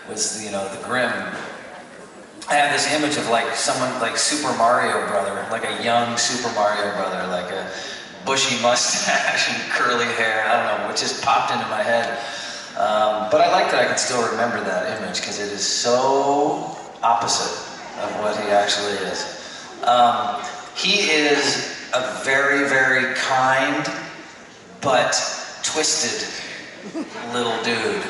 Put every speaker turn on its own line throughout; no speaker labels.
was, you know, the grim. I had this image of like someone like Super Mario Brother, like a young Super Mario Brother, like a bushy mustache and curly hair. I don't know, it just popped into my head. But I like that I can still remember that image because it is so opposite of what he actually is. He is a very, very kind but twisted little dude.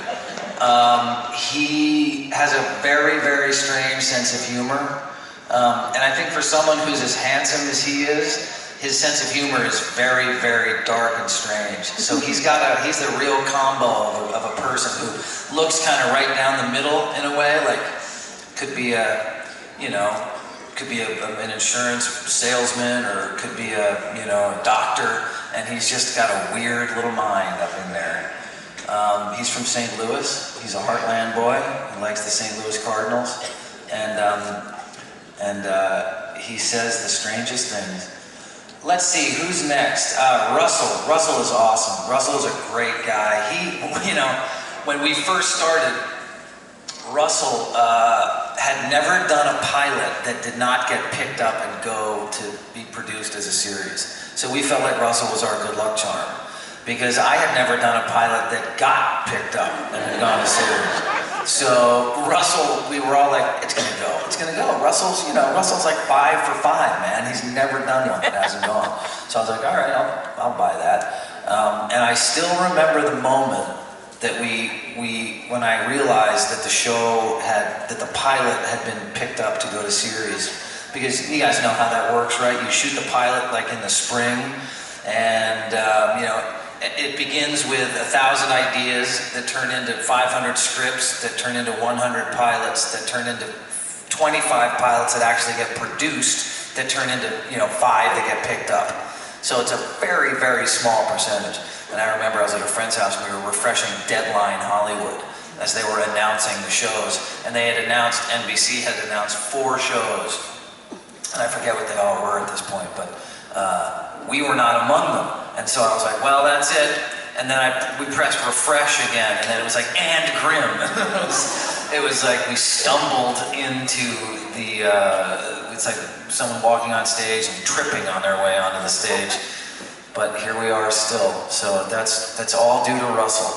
He has a very, very strange sense of humor. And I think for someone who's as handsome as he is, his sense of humor is very, very dark and strange. So he's the real combo of a person who looks kind of right down the middle in a way, like could be an insurance salesman, or could be a doctor, and he's just got a weird little mind up in there. He's from St. Louis. He's a Heartland boy. He likes the St. Louis Cardinals, and he says the strangest things. Let's see, who's next? Russell. Russell is awesome. Russell is a great guy. He, when we first started, Russell had never done a pilot that did not get picked up and go to be produced as a series. So we felt like Russell was our good luck charm, because I had never done a pilot that got picked up and had gone to series. So Russell, we were all like, it's gonna go, it's gonna go. Russell's like 5 for 5, man. He's never done one that hasn't gone. So I was like, all right, I'll buy that. And I still remember the moment that when I realized that that the pilot had been picked up to go to series. Because you guys know how that works, right? You shoot the pilot like in the spring, and it begins with 1,000 ideas that turn into 500 scripts, that turn into 100 pilots, that turn into 25 pilots that actually get produced, that turn into 5 that get picked up. So it's a very, very small percentage. And I remember I was at a friend's house and we were refreshing Deadline Hollywood as they were announcing the shows. And they had announced, NBC had announced 4 shows. And I forget what they all were at this point, but we were not among them. And so I was like, well, that's it. And then we pressed refresh again, and then it was like, and grim. it was like we stumbled into it's like someone walking on stage and tripping on their way onto the stage. But here we are still. So that's all due to Russell.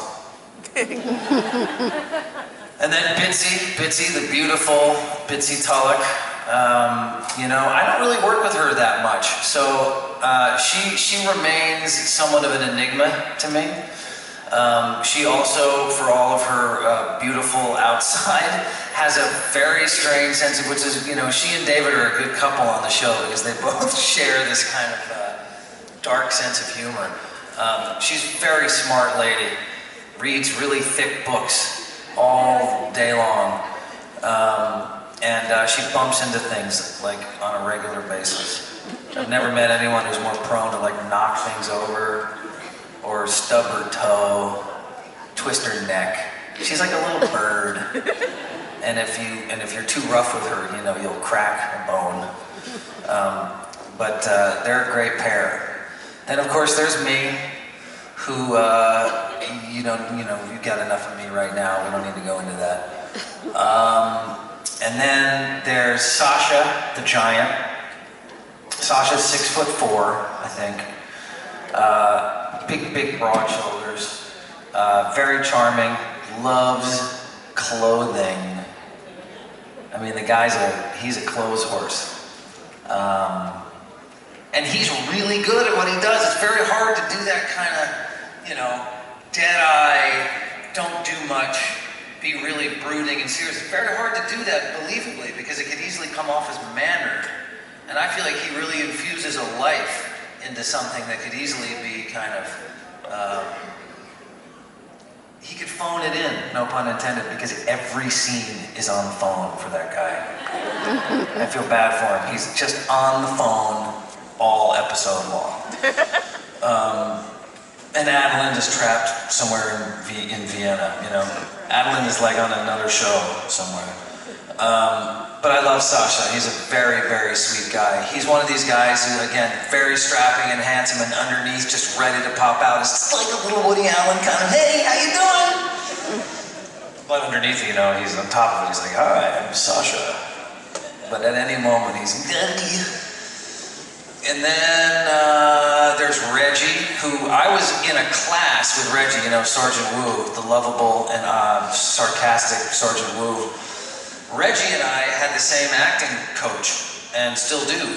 And then Bitsy, the beautiful Bitsy Tulloch. I don't really work with her that much, so she remains somewhat of an enigma to me. She also, for all of her beautiful outside, has a very strange sense of, which is, she and David are a good couple on the show because they both share this kind of dark sense of humor. She's a very smart lady, reads really thick books all day long. And she bumps into things like on a regular basis. I've never met anyone who's more prone to like knock things over or stub her toe, twist her neck. She's like a little bird. And if you're too rough with her, you'll crack a bone. But they're a great pair. Then of course there's me, who you've got enough of me right now. We don't need to go into that. And then there's Sasha, the giant. Sasha's 6'4", I think. Big, broad shoulders. Very charming. Loves clothing. I mean, the guy's he's a clothes horse. And he's really good at what he does. It's very hard to do that kind of, dead eye, don't do much, be really brooding and serious. It's very hard to do that believably because it could easily come off as mannered. And I feel like he really infuses a life into something that could easily be kind of, he could phone it in, no pun intended, because every scene is on the phone for that guy. I feel bad for him. He's just on the phone all episode long. And Adeline is trapped somewhere in Vienna, Adeline is like on another show somewhere. But I love Sasha. He's a very, very sweet guy. He's one of these guys who, again, very strapping and handsome, and underneath just ready to pop out. It's like a little Woody Allen kind of, hey, how you doing? But underneath, you know, he's on top of it. He's like, "Hi, I'm Sasha." But at any moment, he's Gandhi. And then there's Reggie, who I was in a class with Reggie, you know, Sergeant Wu, the lovable and sarcastic Sergeant Wu. Reggie and I had the same acting coach, and still do,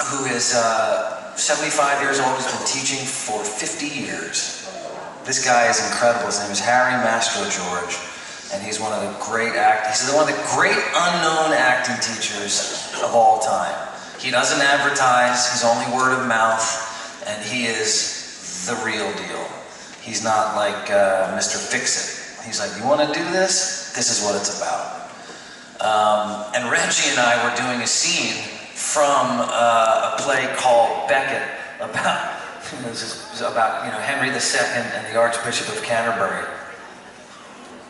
who is 75 years old. He's been teaching for 50 years. This guy is incredible. His name is Harry Mastro George, and he's one of the great he's one of the great unknown acting teachers of all time. He doesn't advertise, he's only word of mouth, and he is the real deal. He's not like Mr. Fix-It. He's like, you want to do this? This is what it's about. And Reggie and I were doing a scene from a play called Becket about, you know, Henry II and the Archbishop of Canterbury.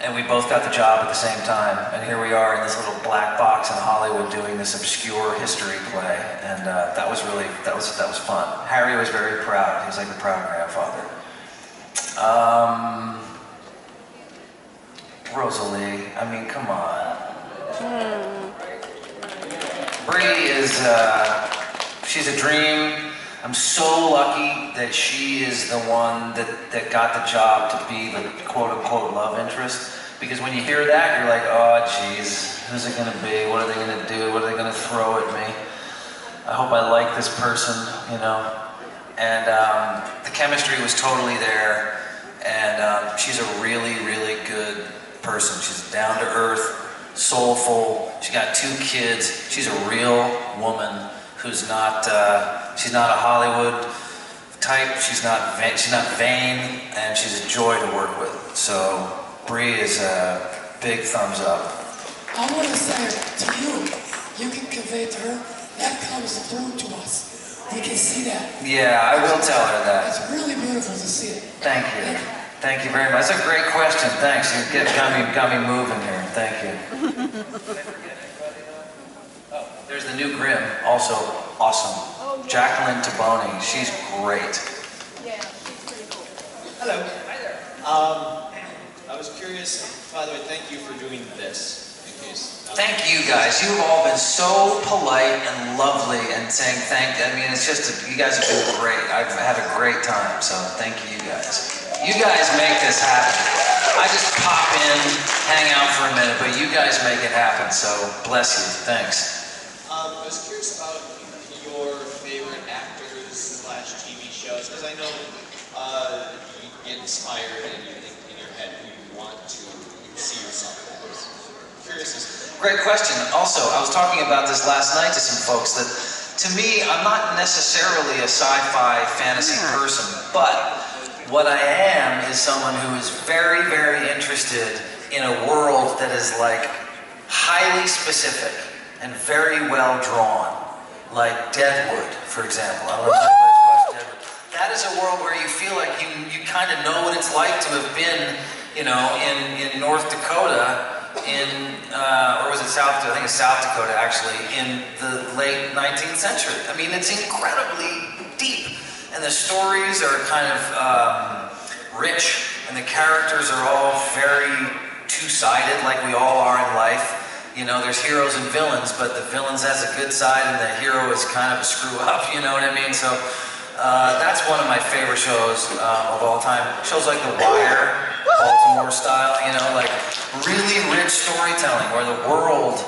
And we both got the job at the same time, and here we are in this little black box in Hollywood doing this obscure history play, and that was fun. Harry was very proud. He was like the proud grandfather. Rosalie, I mean, come on. Bree is, she's a dream. I'm so lucky that she is the one that got the job to be the quote-unquote love interest. Because when you hear that, you're like, oh, geez, who's it going to be? What are they going to do? What are they going to throw at me? I hope I like this person, you know? And the chemistry was totally there. And she's a really, really good person. She's down to earth, soulful. She got 2 kids. She's a real woman who's not, she's not a Hollywood type. She's not vain, and she's a joy to work with. So Bree is a big thumbs up.
I want to say to you, you can convey to her, that comes through to us. We can see that.
Yeah, I will tell her that.
It's really beautiful to see it.
Thank you. Thank you very much. That's a great question. Thanks. You got me moving here. Thank you. There's the new Grimm, also awesome. Jacqueline Taboni, she's great.
Yeah, she's pretty cool.
Hello. Hi there. I was curious, by the way, thank you for doing this. In case.
Thank you guys. You've all been so polite and lovely and saying thank you. I mean, it's just, you guys have been great. I've had a great time, so thank you guys. You guys make this happen. I just pop in, hang out for a minute, but you guys make it happen, so bless you. Thanks.
I was curious about your favorite actors / TV shows, because I know you get inspired and you think in your head who you want to see yourself as. Curious as
Great question. Also, I was talking about this last night to some folks that, to me, I'm not necessarily a sci-fi fantasy person, but what I am is someone who is very, very interested in a world that is like highly specific and very well drawn, like Deadwood, for example. I don't know if anybody's watched Deadwood. That is a world where you feel like you kind of know what it's like to have been, you know, in North Dakota, or was it South? I think it's South Dakota actually, in the late 19th century. I mean, it's incredibly deep, and the stories are kind of rich, and the characters are all very two-sided, like we all are in life. You know, there's heroes and villains, but the villains has a good side and the hero is kind of a screw up, you know what I mean? So that's one of my favorite shows of all time. Shows like The Wire, Baltimore style, you know, like really rich storytelling where the world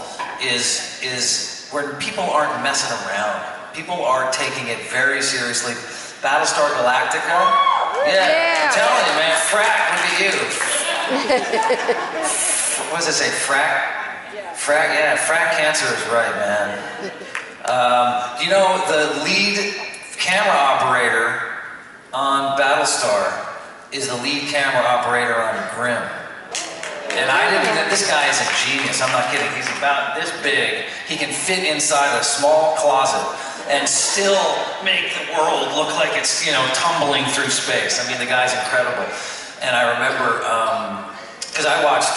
is where people aren't messing around. People are taking it very seriously. Battlestar Galactica? Yeah. I'm telling you, man, frack, look at you. What does it say, frack? Frack, yeah, frack cancer is right, man. You know, the lead camera operator on Battlestar is the lead camera operator on Grimm. And I didn't know, this guy is a genius, I'm not kidding. He's about this big. He can fit inside a small closet and still make the world look like it's, you know, tumbling through space. I mean, the guy's incredible. And I remember, because I watched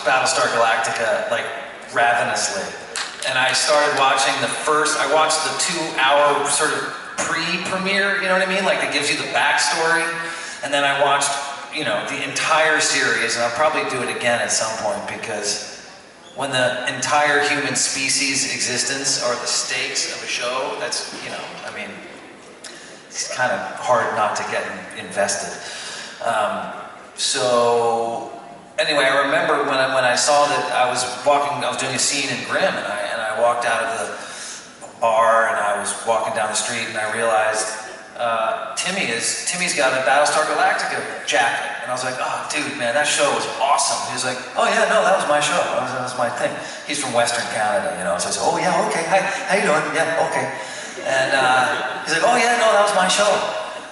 Battlestar Galactica like ravenously, and I started watching I watched the 2-hour sort of pre-premiere, you know what I mean, like that gives you the backstory, and then I watched, the entire series, and I'll probably do it again at some point, because when the entire human species existence are the stakes of a show, that's, it's kind of hard not to get invested. So anyway, I remember when I saw that I was doing a scene in Grimm, and I walked out of the bar, and I was walking down the street, and I realized Timmy's got a Battlestar Galactica jacket. And I was like, oh, dude, man, that show was awesome. He was like, oh, yeah, no, that was my show. That was my thing. He's from Western Canada, So I said, oh, yeah, okay. Hi, how you doing? Yeah, okay. And he's like, oh, yeah, no, that was my show.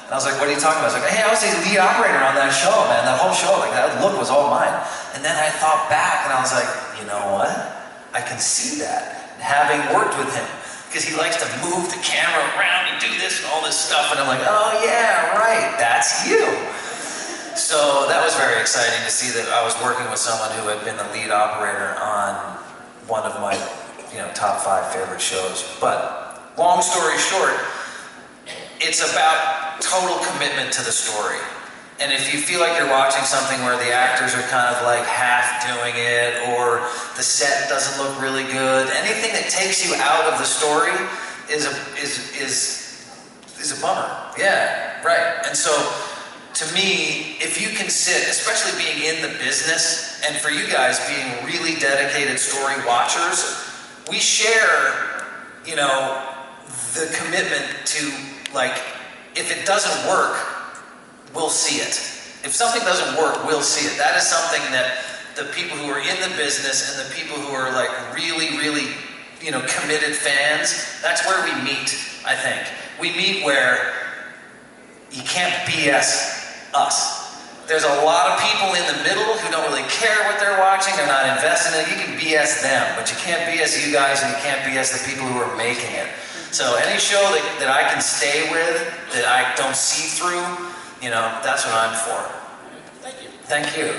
And I was like, what are you talking about? I was like, hey, I was the lead operator on that show, man. That whole show, that look was all mine. And then I thought back, and I was like, you know what? I can see that, having worked with him. Because he likes to move the camera around and do this and all this stuff. And I'm like, oh, yeah, right, that's you. So that was very exciting to see that I was working with someone who had been the lead operator on one of my, top 5 favorite shows. But long story short, it's about total commitment to the story. And if you feel like you're watching something where the actors are kind of like half doing it, or the set doesn't look really good, anything that takes you out of the story is a bummer. Yeah, right. And so, to me, if you can sit, especially being in the business, and for you guys being really dedicated story watchers, we share, the commitment to, if it doesn't work, we'll see it. If something doesn't work, we'll see it. That is something that the people who are in the business and the people who are really, really, committed fans, that's where we meet, I think. We meet where you can't BS us. There's a lot of people in the middle who don't really care what they're watching, they're not invested in it. You can BS them, but you can't BS you guys, and you can't BS the people who are making it. So any show that I can stay with, that I don't see through, that's what I'm for.
Thank you.
Thank you.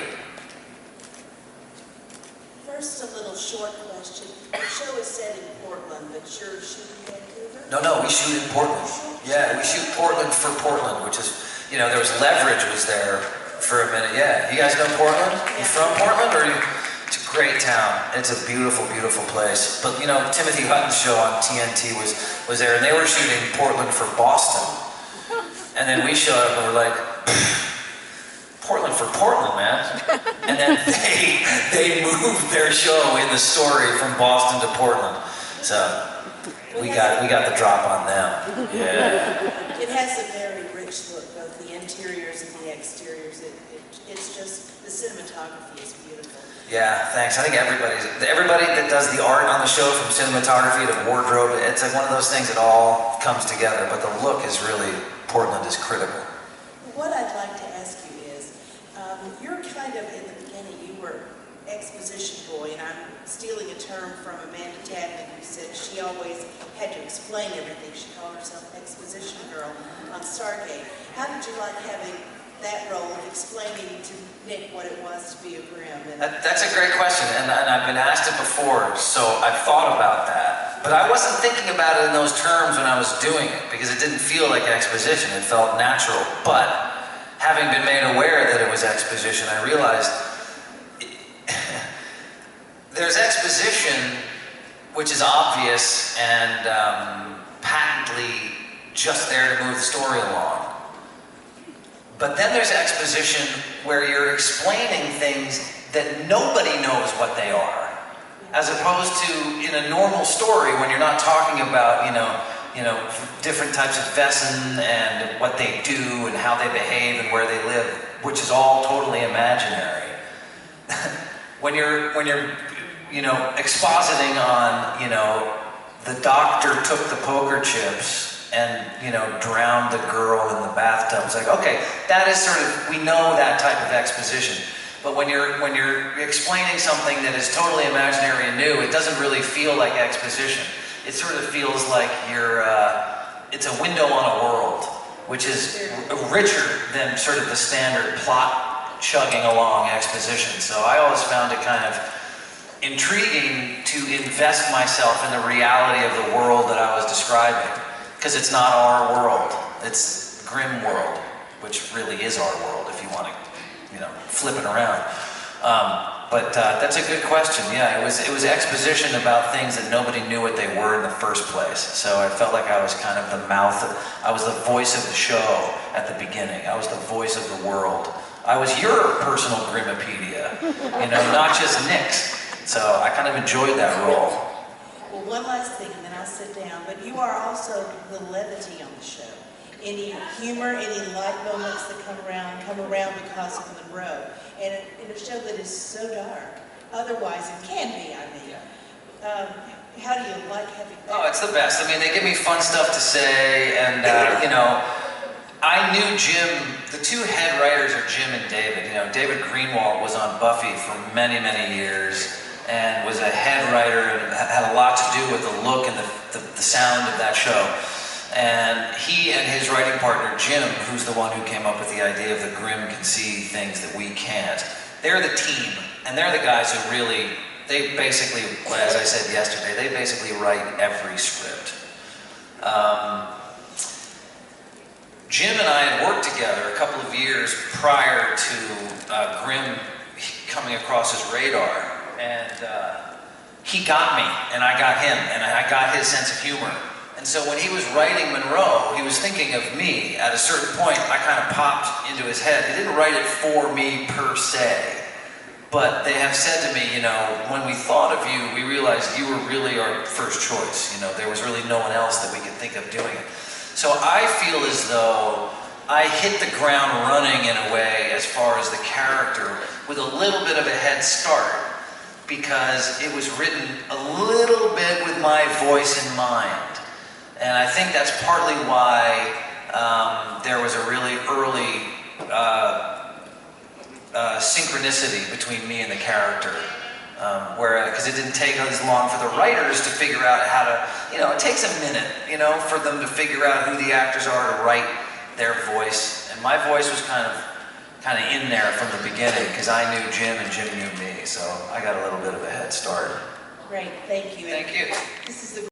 First, a little short question. The show is set in Portland, but you're shooting Vancouver?
No, we shoot in Portland. Yeah, we shoot Portland for Portland, which is, there was Leverage was there for a minute. Yeah, you guys know Portland? You from Portland, or It's a great town. It's a beautiful, beautiful place. But Timothy Hutton's show on TNT was there, and they were shooting Portland for Boston. And then we showed up and we're like, Portland for Portland, man. And then they moved their show in the story from Boston to Portland. So we got the drop on them. Yeah.
It has a very rich look, both the interiors and the exteriors. It's just, the cinematography is beautiful.
Yeah, thanks. I think everybody that does the art on the show, from cinematography to wardrobe, it's like one of those things that all comes together. But the look is really, Portland is critical.
What I'd like to ask you is, you're kind of, in the beginning, you were exposition boy, and I'm stealing a term from Amanda Tapman, who said she always had to explain everything. She called herself exposition girl on Stargate. How did you like having that role of explaining to Nick what it was to be a Grimm?
That's a great question, and I've been asked it before, so I've thought about that. But I wasn't thinking about it in those terms when I was doing it, because it didn't feel like exposition, it felt natural. But having been made aware that it was exposition, I realized there's exposition which is obvious and patently just there to move the story along. But then there's exposition where you're explaining things that nobody knows what they are. As opposed to in a normal story when you're not talking about, different types of Vesson and what they do and how they behave and where they live, which is all totally imaginary. when you're expositing on, the doctor took the poker chips and, drowned the girl in the bathtub. It's like, okay, that is sort of, we know that type of exposition. But when you're explaining something that is totally imaginary and new, it doesn't really feel like exposition. It sort of feels like it's a window on a world, which is richer than sort of the standard plot chugging along exposition. So I always found it kind of intriguing to invest myself in the reality of the world that I was describing. Because it's not our world, it's Grimm world, which really is our world, if you want to flipping around. But that's a good question. Yeah, it was exposition about things that nobody knew what they were in the first place. So I felt like I was kind of I was the voice of the show at the beginning. I was the voice of the world. I was your personal Grimopedia, not just Nick's. So I kind of enjoyed that role.
Well, one last thing, and then I'll sit down. But you are also the levity on the show. Any humor, any light moments that come around because of Monroe. And in a show that is so dark, otherwise it can be, I mean. How do you like having that?
Oh, it's the best. I mean, they give me fun stuff to say, and I knew Jim. The two head writers are Jim and David. David Greenwald was on Buffy for many, many years, and was a head writer and had a lot to do with the look and the sound of that show. And he and his writing partner, Jim, who's the one who came up with the idea of the Grimm can see things that we can't, they're the team. And they're the guys who really, they basically, as I said yesterday, they basically write every script. Jim and I had worked together a couple of years prior to Grimm coming across his radar. And he got me, and I got him, and I got his sense of humor. And so when he was writing Monroe, he was thinking of me. At a certain point, I kind of popped into his head. He didn't write it for me per se, but they have said to me, when we thought of you, we realized you were really our first choice. There was really no one else that we could think of doing it. So I feel as though I hit the ground running in a way as far as the character with a little bit of a head start, because it was written a little bit with my voice in mind. And I think that's partly why there was a really early synchronicity between me and the character. Because it didn't take as long for the writers to figure out how to, it takes a minute, for them to figure out who the actors are to write their voice. And my voice was kind of in there from the beginning, because I knew Jim and Jim knew me. So I got a little bit of a head start.
Great, thank you.
Thank you.
This is the